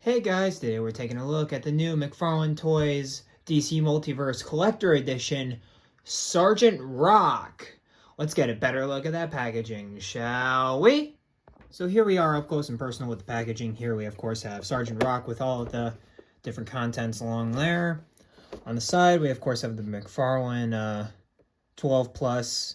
Hey guys, today we're taking a look at the new McFarlane Toys DC Multiverse Collector Edition Sergeant Rock. Let's get a better look at that packaging, shall we? So here we are up close and personal with the packaging. Here we of course have Sergeant Rock with all of the different contents along there. On the side we of course have the McFarlane 12 plus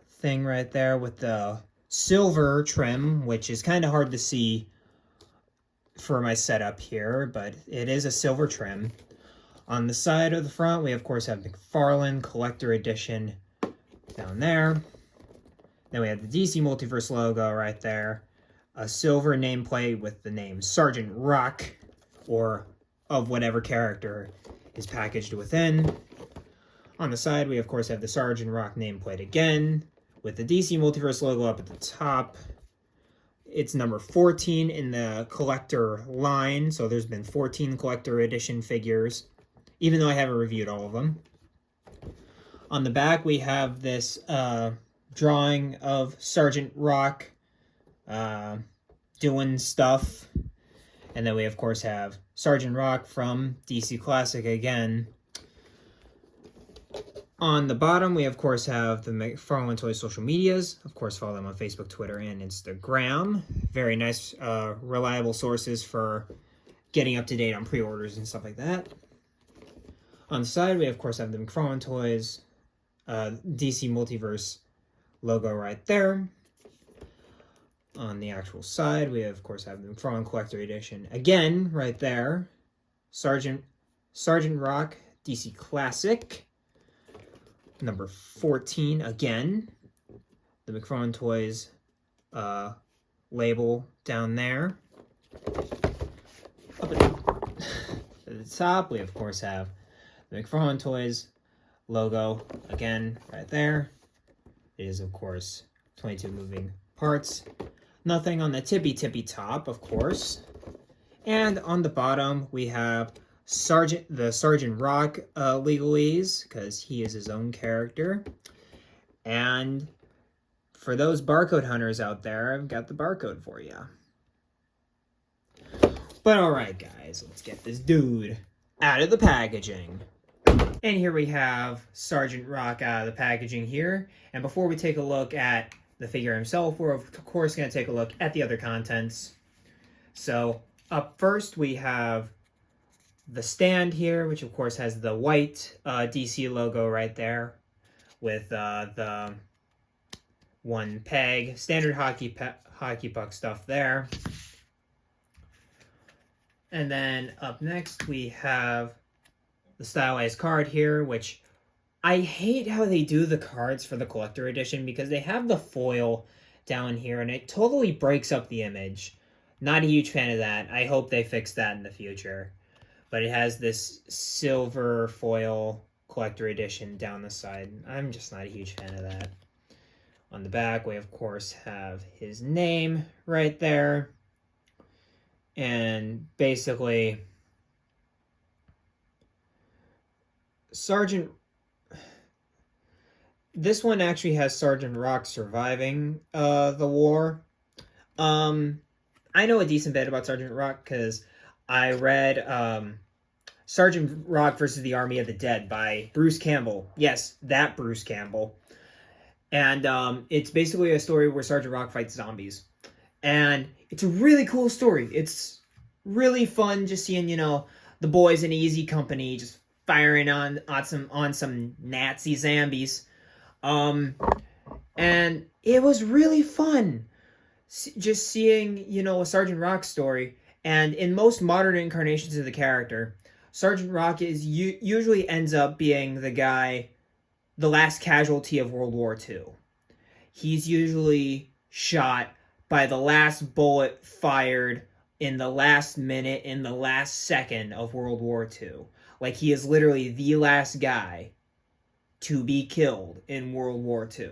thing right there with the silver trim, which is kind of hard to see for my setup here, but it is a silver trim. On the side of the front, we of course have McFarlane Collector Edition down there. Then we have the DC Multiverse logo right there. A silver nameplate with the name Sergeant Rock, or of whatever character is packaged within. On the side, we of course have the Sergeant Rock nameplate again, with the DC Multiverse logo up at the top. It's number 14 in the collector line, so there's been 14 collector edition figures, even though I haven't reviewed all of them. On the back, we have this drawing of Sergeant Rock doing stuff. And then we, of course, have Sergeant Rock from DC Classic again. On the bottom, we, of course, have the McFarlane Toys social medias. Of course, follow them on Facebook, Twitter, and Instagram. Very nice, reliable sources for getting up to date on pre-orders and stuff like that. On the side, we, of course, have the McFarlane Toys DC Multiverse logo right there. On the actual side, we, of course, have the McFarlane Collector Edition again right there. Sergeant Rock DC Classic. Number 14 again. The McFarlane Toys label down there. Up at the top, we of course have the McFarlane Toys logo again right there. It is of course 22 moving parts. Nothing on the tippy top, of course. And on the bottom, we have the Sergeant Rock legalese, because he is his own character. And for those barcode hunters out there, I've got the barcode for you. But alright guys, let's get this dude out of the packaging. And here we have Sergeant Rock out of the packaging here. And before we take a look at the figure himself, we're of course going to take a look at the other contents. So up first we have the stand here, which of course has the white DC logo right there with the one peg, standard hockey puck stuff there. And then up next we have the stylized card here, which I hate how they do the cards for the collector edition because they have the foil down here and it totally breaks up the image. Not a huge fan of that. I hope they fix that in the future. But it has this silver foil collector edition down the side. I'm just not a huge fan of that. On the back, we of course have his name right there. And basically, this one actually has Sergeant Rock surviving the war. I know a decent bit about Sergeant Rock because I read Sergeant Rock versus the Army of the Dead by Bruce Campbell. Yes, that Bruce Campbell. And it's basically a story where Sergeant Rock fights zombies. And it's a really cool story. It's really fun just seeing, the boys in Easy Company just firing on some Nazi zombies. And it was really fun just seeing, a Sergeant Rock story. And in most modern incarnations of the character, Sergeant Rock usually ends up being the last casualty of World War II. He's usually shot by the last bullet fired in the last minute, in the last second of World War II. Like, he is literally the last guy to be killed in World War II.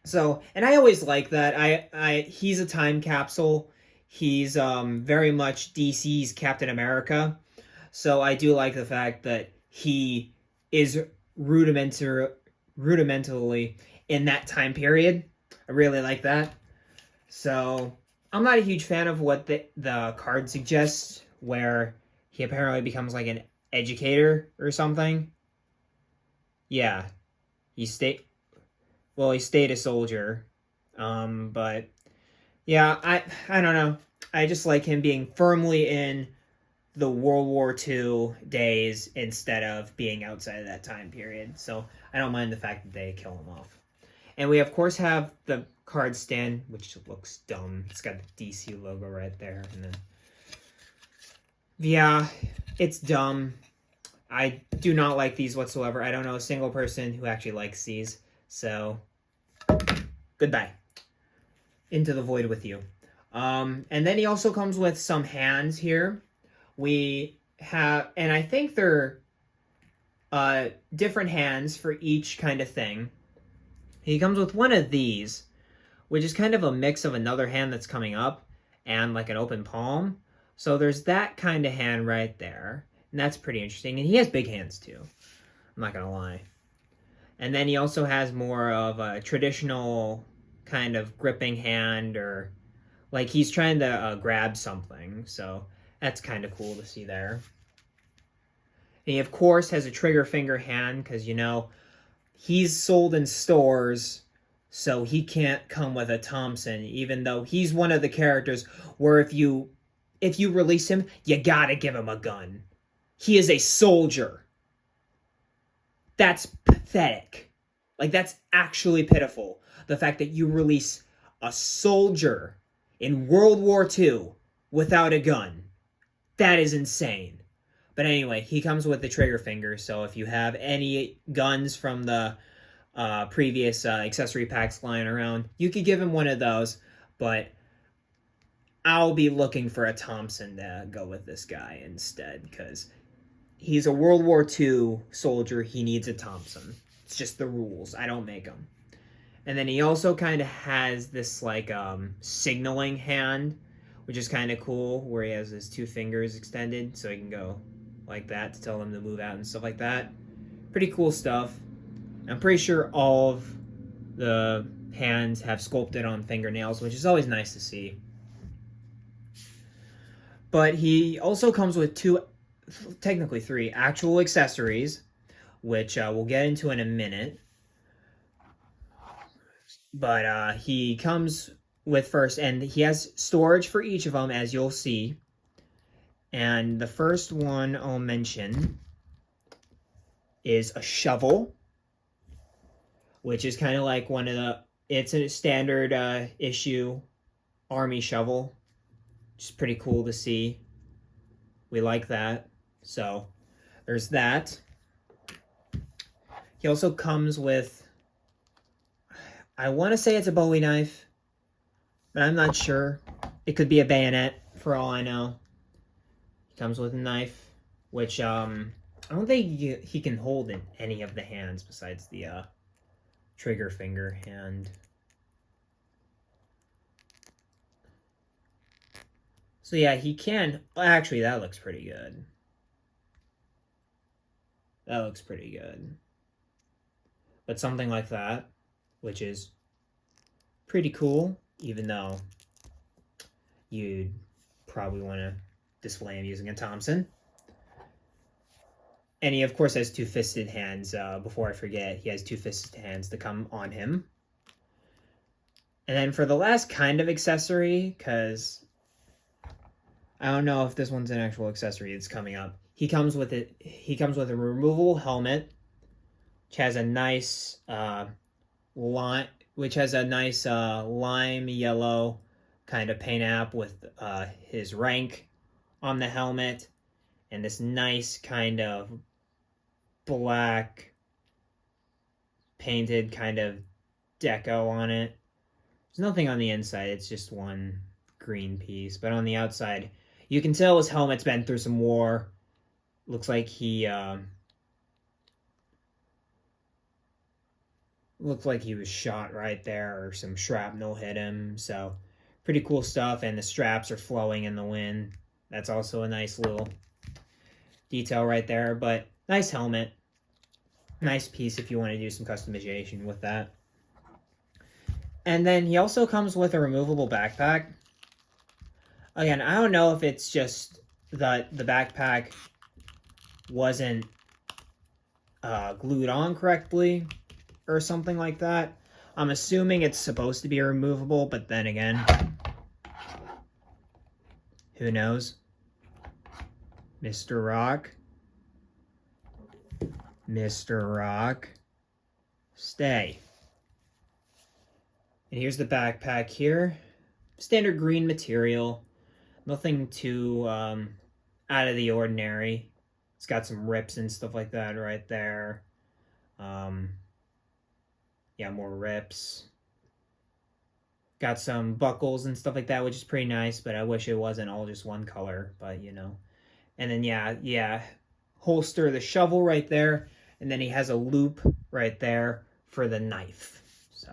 So, and I always like that. He's a time capsule. He's very much DC's Captain America. So I do like the fact that he is rudimentally in that time period. I really like that. So I'm not a huge fan of what the card suggests, where he apparently becomes like an educator or something. Yeah, he stayed. Well, he stayed a soldier, but yeah, I don't know. I just like him being firmly in the World War II days instead of being outside of that time period. So I don't mind the fact that they kill him off. And we of course have the card stand, which looks dumb. It's got the DC logo right there, and then yeah, it's dumb. I do not like these whatsoever. I don't know a single person who actually likes these. So goodbye. Into the void with you. And then he also comes with some hands here. We have, and I think they're different hands for each kind of thing. He comes with one of these, which is kind of a mix of another hand that's coming up and like an open palm. So there's that kind of hand right there. And that's pretty interesting. And he has big hands too. I'm not going to lie. And then he also has more of a traditional kind of gripping hand, or like he's trying to grab something. So that's kind of cool to see there. And he, of course, has a trigger finger hand because, you know, he's sold in stores, so he can't come with a Thompson, even though he's one of the characters where if you release him, you gotta give him a gun. He is a soldier. That's pathetic. Like, that's actually pitiful. The fact that you release a soldier in World War II without a gun. That is insane. But anyway, he comes with the trigger finger, so if you have any guns from the previous accessory packs lying around, you could give him one of those, but I'll be looking for a Thompson to go with this guy instead, because he's a World War II soldier. He needs a Thompson. It's just the rules. I don't make them. And then he also kind of has this like signaling hand, which is kind of cool, where he has his two fingers extended so he can go like that to tell them to move out and stuff like that. Pretty cool stuff. I'm pretty sure all of the hands have sculpted on fingernails, which is always nice to see. But he also comes with two, technically three, actual accessories, which we'll get into in a minute. But he comes with first, and he has storage for each of them, as you'll see. And the first one I'll mention is a shovel, which is kind of like one of the, it's a standard issue army shovel, which is pretty cool to see. We like that. So there's that. He also comes with, I want to say it's a Bowie knife, but I'm not sure. It could be a bayonet for all I know. He comes with a knife, which I don't think he can hold in any of the hands besides the trigger finger hand. So yeah, he can. Actually, that looks pretty good. That looks pretty good. But something like that, which is pretty cool, even though you'd probably want to display him using a Thompson. And he, of course, has two-fisted hands. Before I forget, he has two-fisted hands to come on him. And then for the last kind of accessory, because I don't know if this one's an actual accessory that's coming up. He comes with it. He comes with a removable helmet, which has a nice lime yellow kind of paint app with his rank on the helmet, and this nice kind of black painted kind of deco on it. There's nothing on the inside. It's just one green piece, but on the outside, you can tell his helmet's been through some war. Looks like he was shot right there, or some shrapnel hit him. So pretty cool stuff, and the straps are flowing in the wind. That's also a nice little detail right there, but nice helmet. Nice piece if you want to do some customization with that. And then he also comes with a removable backpack, Again, I don't know if it's just that the backpack wasn't glued on correctly or something like that. I'm assuming it's supposed to be removable, but then again, who knows? Mr. Rock. Mr. Rock. Stay. And here's the backpack here. Standard green material. Nothing too out of the ordinary. It's got some rips and stuff like that right there. Yeah, more rips. Got some buckles and stuff like that, which is pretty nice, but I wish it wasn't all just one color, but you know. And then, yeah, holster the shovel right there, and then he has a loop right there for the knife. So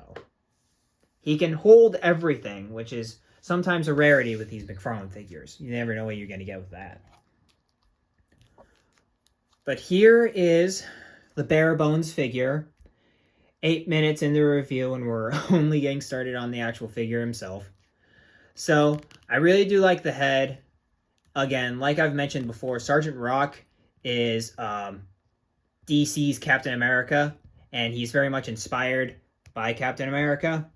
he can hold everything, which is sometimes a rarity with these McFarlane figures. You never know what you're going to get with that. But here is the bare bones figure. 8 minutes into the review, and we're only getting started on the actual figure himself. So I really do like the head. Again, like I've mentioned before, Sergeant Rock is DC's Captain America, and he's very much inspired by Captain America.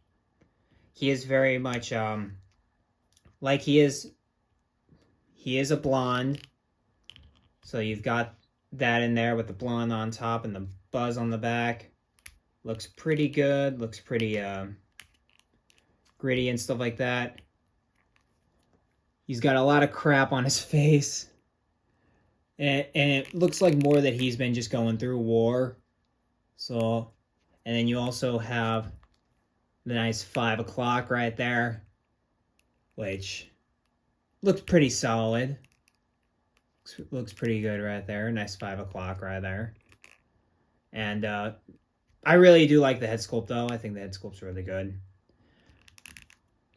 He is very much like he is a blonde, so you've got that in there with the blonde on top and the buzz on the back. Looks pretty good, looks pretty gritty and stuff like that. He's got a lot of crap on his face. And it looks like more that he's been just going through war. So, and then you also have the nice 5 o'clock right there, which looks pretty solid. Looks pretty good right there. Nice 5 o'clock right there. And I really do like the head sculpt, though. I think the head sculpt's really good.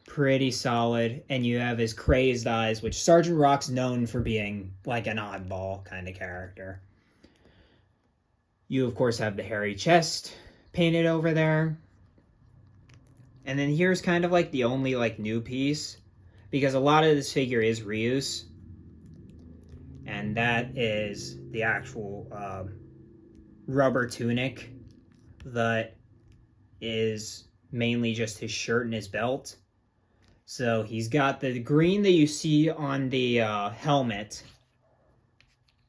Pretty solid. And you have his crazed eyes, which Sergeant Rock's known for being like an oddball kind of character. You, of course, have the hairy chest painted over there. And then here's kind of like the only like new piece, because a lot of this figure is reuse. And that is the actual rubber tunic that is mainly just his shirt and his belt. So he's got the green that you see on the helmet.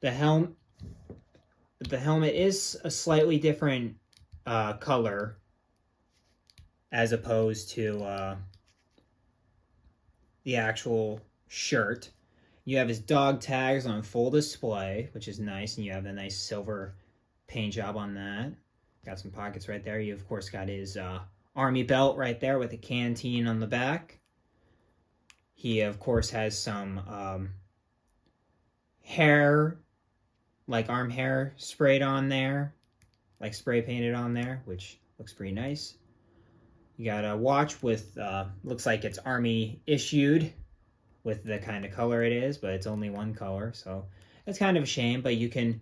The helmet is a slightly different color as opposed to the actual shirt. You have his dog tags on full display, which is nice, and you have a nice silver paint job on that. Got some pockets right there. You, of course, got his army belt right there with a canteen on the back. He, of course, has some hair, like arm hair, sprayed on there, like spray painted on there, which looks pretty nice. You got a watch with, looks like it's army issued with the kind of color it is, but it's only one color, so it's kind of a shame, but you can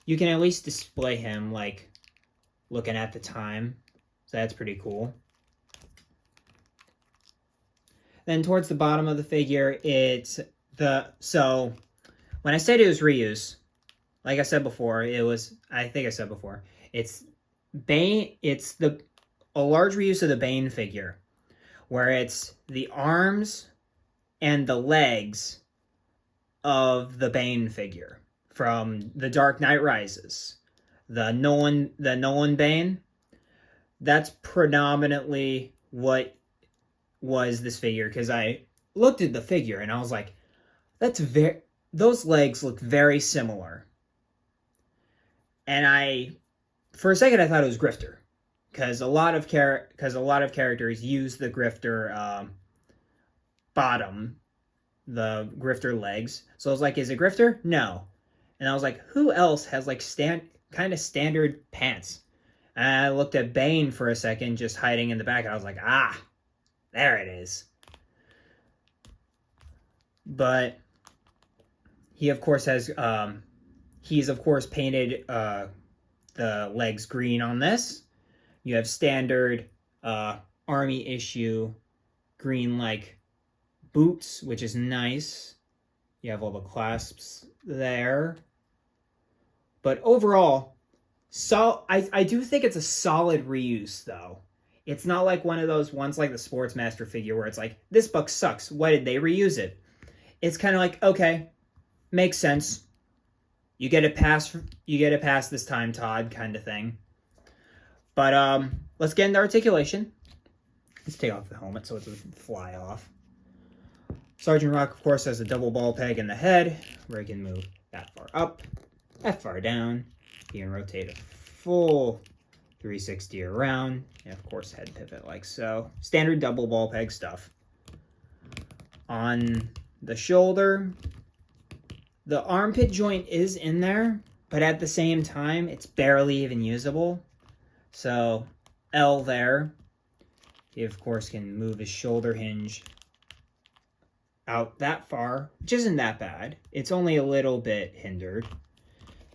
at least display him, like, looking at the time, so that's pretty cool. Then towards the bottom of the figure, it's so when I said it was reuse, like I said before, it's Bane, a large reuse of the Bane figure, where it's the arms and the legs of the Bane figure from The Dark Knight Rises. The Nolan Bane, that's predominantly what was this figure, because I looked at the figure and I was like, those legs look very similar. And for a second I thought it was Grifter, because a lot of characters use the Grifter bottom, the Grifter legs. So I was like, is it Grifter? No. And I was like, who else has like kind of standard pants? And I looked at Bane for a second, just hiding in the back, and I was like, there it is. But he, of course, has he's of course painted the legs green on this. You have standard army issue green like boots, which is nice. You have all the clasps there. But overall, I do think it's a solid reuse, though. It's not like one of those ones like the Sportsmaster figure where it's like, this book sucks. Why did they reuse it? It's kind of like, okay, makes sense. You get a pass. You get a pass this time, Todd, kind of thing. But let's get into articulation. Let's take off the helmet so it doesn't fly off. Sergeant Rock, of course, has a double ball peg in the head where he can move that far up, that far down. He can rotate a full 360 around, and of course head pivot like so. Standard double ball peg stuff. On the shoulder, the armpit joint is in there, but at the same time, it's barely even usable. So L there. He of course can move his shoulder hinge out that far, which isn't that bad. It's only a little bit hindered.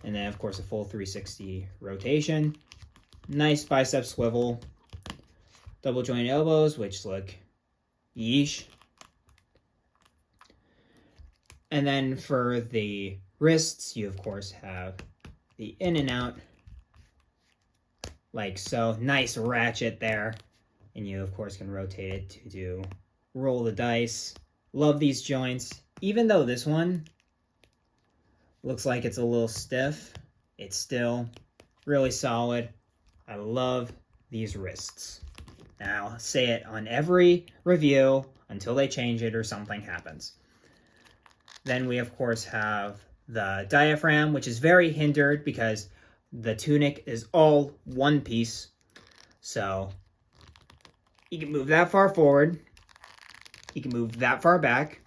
And then, of course, a full 360 rotation. Nice bicep swivel. Double joint elbows, which look yeesh. And then for the wrists, you, of course, have the in and out. Like so. Nice ratchet there. And you, of course, can rotate it to do roll the dice. Love these joints. Even though this one looks like it's a little stiff, it's still really solid. I love these wrists. Now, I'll say it on every review until they change it or something happens. Then we, of course, have the diaphragm, which is very hindered because the tunic is all one piece. So you can move that far forward. He can move that far back,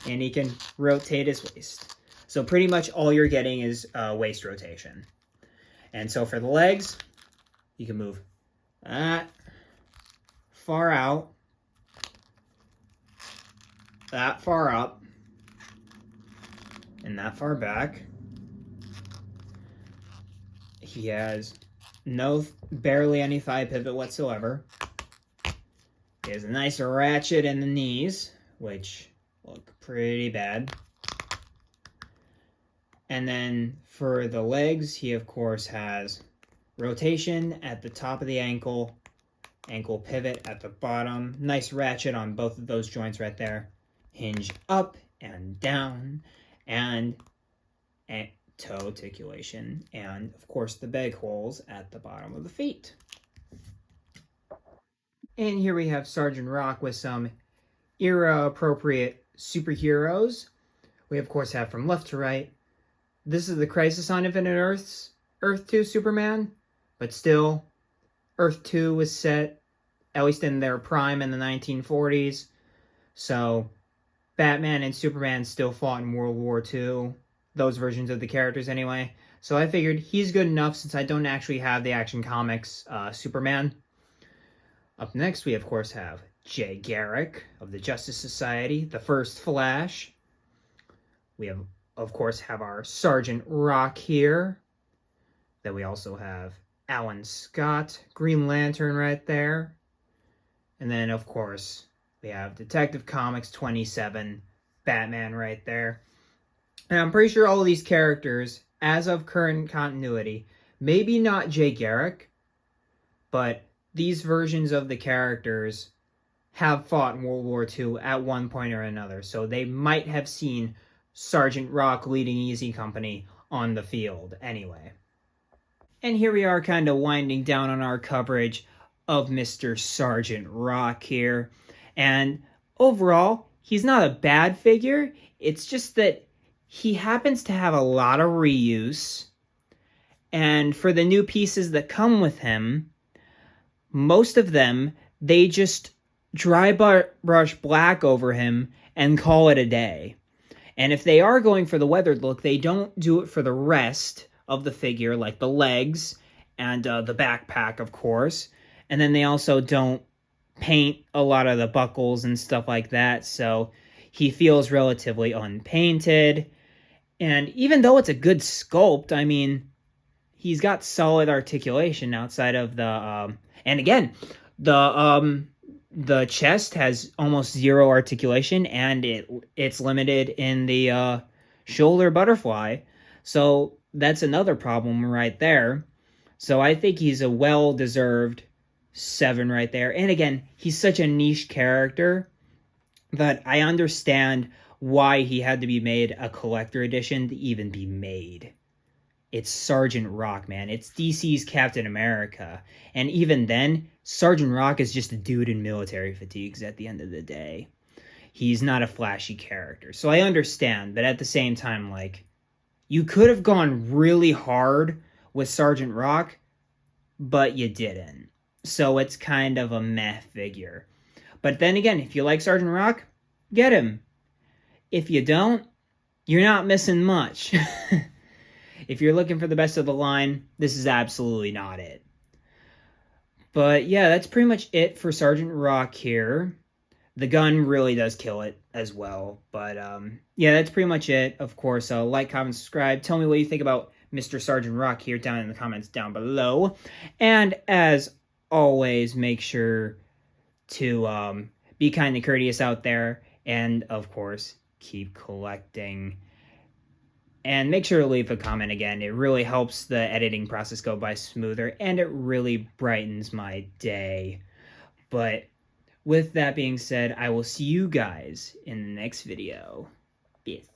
and he can rotate his waist. So pretty much all you're getting is waist rotation. And so for the legs, you can move that far out, that far up, and that far back. He has barely any thigh pivot whatsoever. He has a nice ratchet in the knees, which look pretty bad. And then for the legs, he of course has rotation at the top of the ankle, ankle pivot at the bottom. Nice ratchet on both of those joints right there. Hinge up and down, and toe articulation, and of course the bag holes at the bottom of the feet. And here we have Sergeant Rock with some era-appropriate superheroes. We, of course, have from left to right. This is the Crisis on Infinite Earths, Earth 2 Superman. But still, Earth 2 was set, at least in their prime in the 1940s. So, Batman and Superman still fought in World War II. Those versions of the characters, anyway. So I figured he's good enough since I don't actually have the Action Comics Superman. Up next, we of course have Jay Garrick of the Justice Society, the first Flash. We of course have our Sergeant Rock here. Then we also have Alan Scott, Green Lantern right there. And then of course we have Detective Comics 27, Batman right there. And I'm pretty sure all of these characters, as of current continuity, maybe not Jay Garrick, but these versions of the characters have fought in World War II at one point or another, so they might have seen Sergeant Rock leading Easy Company on the field anyway. And here we are kind of winding down on our coverage of Mr. Sergeant Rock here. And overall, he's not a bad figure. It's just that he happens to have a lot of reuse. And for the new pieces that come with him, most of them, they just dry brush black over him and call it a day. And if they are going for the weathered look, they don't do it for the rest of the figure, like the legs and the backpack, of course. And then they also don't paint a lot of the buckles and stuff like that, so he feels relatively unpainted. And even though it's a good sculpt, I mean, he's got solid articulation outside of the... and again, the the chest has almost zero articulation, and it's limited in the shoulder butterfly. So that's another problem right there. So I think he's a well-deserved 7 right there. And again, he's such a niche character that I understand why he had to be made a collector edition to even be made. It's Sergeant Rock, man. It's DC's Captain America. And even then, Sergeant Rock is just a dude in military fatigues at the end of the day. He's not a flashy character. So I understand, but at the same time, like, you could have gone really hard with Sergeant Rock, but you didn't. So it's kind of a meh figure. But then again, if you like Sergeant Rock, get him. If you don't, you're not missing much. If you're looking for the best of the line, this is absolutely not it. But yeah, that's pretty much it for Sergeant Rock here. The gun really does kill it as well. But yeah, that's pretty much it. Of course, like, comment, subscribe. Tell me what you think about Mr. Sergeant Rock here down in the comments down below. And as always, make sure to be kind and courteous out there. And of course, keep collecting. And make sure to leave a comment again. It really helps the editing process go by smoother, and it really brightens my day. But with that being said, I will see you guys in the next video. Peace.